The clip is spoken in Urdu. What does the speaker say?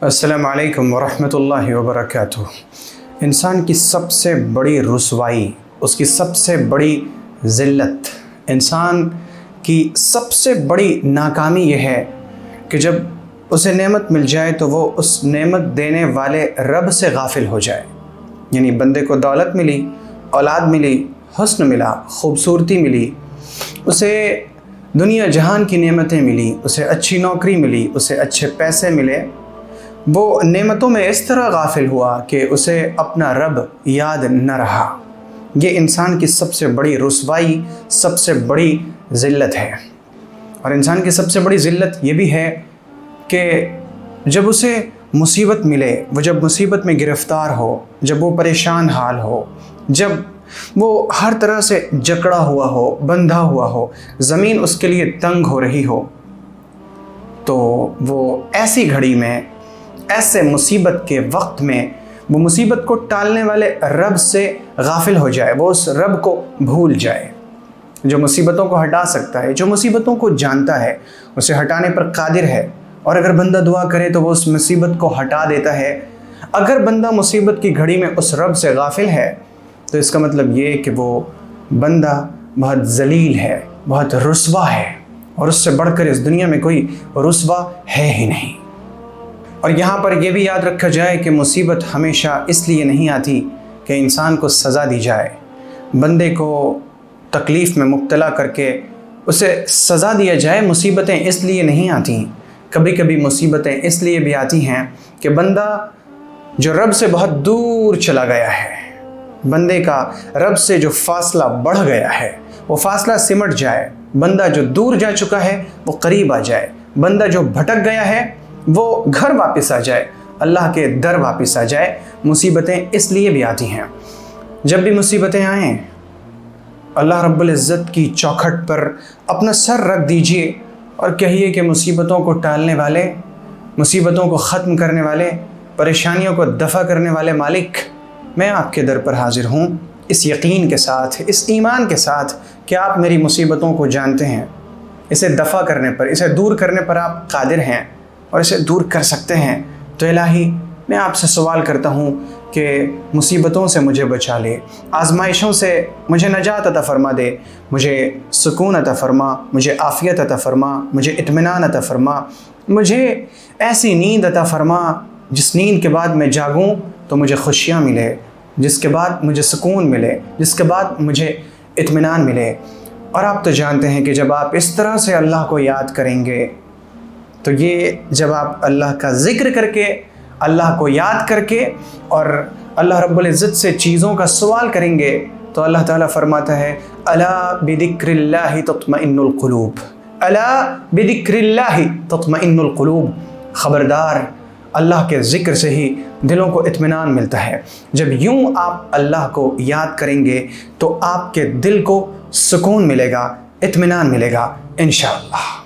السلام علیکم ورحمۃ اللہ وبرکاتہ۔ انسان کی سب سے بڑی رسوائی، اس کی سب سے بڑی ذلت، انسان کی سب سے بڑی ناکامی یہ ہے کہ جب اسے نعمت مل جائے تو وہ اس نعمت دینے والے رب سے غافل ہو جائے۔ یعنی بندے کو دولت ملی، اولاد ملی، حسن ملا، خوبصورتی ملی، اسے دنیا جہان کی نعمتیں ملی، اسے اچھی نوکری ملی، اسے اچھے پیسے ملے، وہ نعمتوں میں اس طرح غافل ہوا کہ اسے اپنا رب یاد نہ رہا۔ یہ انسان کی سب سے بڑی رسوائی، سب سے بڑی ذلت ہے۔ اور انسان کی سب سے بڑی ذلت یہ بھی ہے کہ جب اسے مصیبت ملے، وہ جب مصیبت میں گرفتار ہو، جب وہ پریشان حال ہو، جب وہ ہر طرح سے جکڑا ہوا ہو، بندھا ہوا ہو، زمین اس کے لیے تنگ ہو رہی ہو، تو وہ ایسی گھڑی میں، ایسے مصیبت کے وقت میں وہ مصیبت کو ٹالنے والے رب سے غافل ہو جائے، وہ اس رب کو بھول جائے جو مصیبتوں کو ہٹا سکتا ہے، جو مصیبتوں کو جانتا ہے، اسے ہٹانے پر قادر ہے۔ اور اگر بندہ دعا کرے تو وہ اس مصیبت کو ہٹا دیتا ہے۔ اگر بندہ مصیبت کی گھڑی میں اس رب سے غافل ہے تو اس کا مطلب یہ کہ وہ بندہ بہت ذلیل ہے، بہت رسوا ہے، اور اس سے بڑھ کر اس دنیا میں کوئی رسوا ہے ہی نہیں۔ اور یہاں پر یہ بھی یاد رکھا جائے کہ مصیبت ہمیشہ اس لیے نہیں آتی کہ انسان کو سزا دی جائے، بندے کو تکلیف میں مبتلا کر کے اسے سزا دیا جائے۔ مصیبتیں اس لیے نہیں آتی، کبھی کبھی مصیبتیں اس لیے بھی آتی ہیں کہ بندہ جو رب سے بہت دور چلا گیا ہے، بندے کا رب سے جو فاصلہ بڑھ گیا ہے، وہ فاصلہ سمٹ جائے، بندہ جو دور جا چکا ہے وہ قریب آ جائے، بندہ جو بھٹک گیا ہے وہ گھر واپس آ جائے، اللہ کے در واپس آ جائے۔ مصیبتیں اس لیے بھی آتی ہیں۔ جب بھی مصیبتیں آئیں، اللہ رب العزت کی چوکھٹ پر اپنا سر رکھ دیجئے اور کہیے کہ مصیبتوں کو ٹالنے والے، مصیبتوں کو ختم کرنے والے، پریشانیوں کو دفع کرنے والے مالک، میں آپ کے در پر حاضر ہوں، اس یقین کے ساتھ، اس ایمان کے ساتھ کہ آپ میری مصیبتوں کو جانتے ہیں، اسے دفع کرنے پر، اسے دور کرنے پر آپ قادر ہیں اور اسے دور کر سکتے ہیں۔ تو الہی، میں آپ سے سوال کرتا ہوں کہ مصیبتوں سے مجھے بچا لے، آزمائشوں سے مجھے نجات عطا فرما دے، مجھے سکون عطا فرما، مجھے عافیت عطا فرما، مجھے اطمینان عطا فرما، مجھے ایسی نیند عطا فرما جس نیند کے بعد میں جاگوں تو مجھے خوشیاں ملے، جس کے بعد مجھے سکون ملے، جس کے بعد مجھے اطمینان ملے۔ اور آپ تو جانتے ہیں کہ جب آپ اس طرح سے اللہ کو یاد کریں گے تو یہ جب آپ اللہ کا ذکر کر کے، اللہ کو یاد کر کے اور اللہ رب العزت سے چیزوں کا سوال کریں گے تو اللہ تعالیٰ فرماتا ہے الا بذکر اللہ تطمئن القلوب، الا بذکر اللہ تطمئن القلوب، خبردار، اللہ کے ذکر سے ہی دلوں کو اطمینان ملتا ہے۔ جب یوں آپ اللہ کو یاد کریں گے تو آپ کے دل کو سکون ملے گا، اطمینان ملے گا انشاءاللہ۔